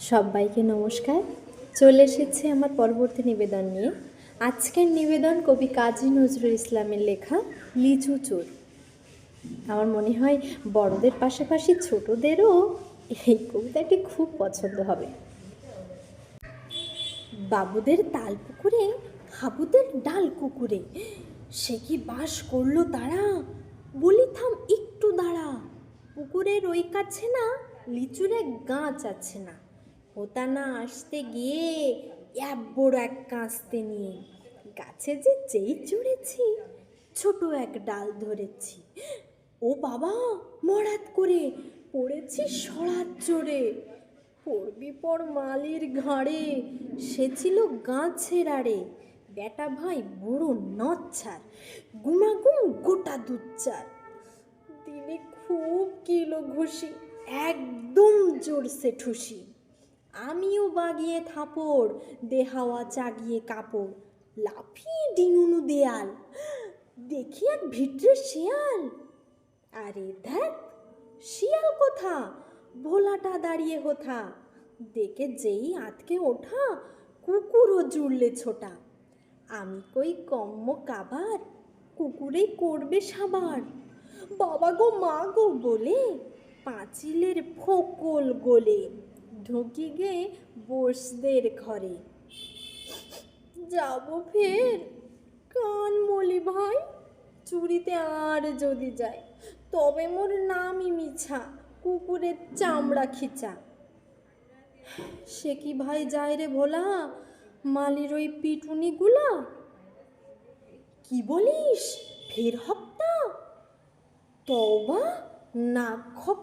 সবাইকে নমস্কার। চলে এসেছে আমার পরবর্তী নিবেদন নিয়ে। আজকের নিবেদন কবি কাজী নজরুল ইসলামের লেখা লিচু চোর। আমার মনে হয় বড়দের পাশাপাশি ছোটদেরও এই কবিতাটি খুব পছন্দ হবে। বাবুদের তাল পুকুরে হাবুদের ডাল কুকুরে, সে কি বাস করলো তারা, বলি থাম একটু দাঁড়া। পুকুরের ওই কাছে না লিচুর এক গাছ আছে না, হোতা না আসতে গিয়ে বড় এক কাঁচতে নিয়ে গাছে যে যেই চড়েছি ছোট এক ডাল ধরেছি। ও বাবা, মরাত করে পড়েছি সরাত চড়ে, পড়বি পর মালির ঘাড়ে, সে ছিল গাছের আড়ে। বেটা ভাই বড় নচ্ছার, গুমাগুম গোটা দুচ্চার, দিলে খুব কিলো ঘুষি, একদম জোরসে ঠুসি। আমিও বাগিয়ে থাপড়, দেহাওয়া চাগিয়ে কাপড়, লাফিয়ে ডিঙুনু দেয়াল, দেখি এক ভিটরে শিয়াল। আরে দেখ, শিয়াল কোথা, ভোলাটা দাঁড়িয়ে হোথা, দেখে যেই আতকে ওঠা কুকুরও জুড়লে ছোটা। আমি কই কম্ম কাবার, কুকুরে করবে সাবার। বাবা গো মা গো বলে পাঁচিলের ফোকল গোলে ঢুকি গে বোসদের ঘরে। যাব ফের কান মলি ভাই, চুরিতে আর যদি যায়, তবে মোর নামই মিছা, কুকুরের চামড়া খিচা। সে কি ভাই যায় রে ভোলা, মালির ওই পিটুনিগুলা। কি বলিস, ফের হপ্তা, তওবা, নাক খপ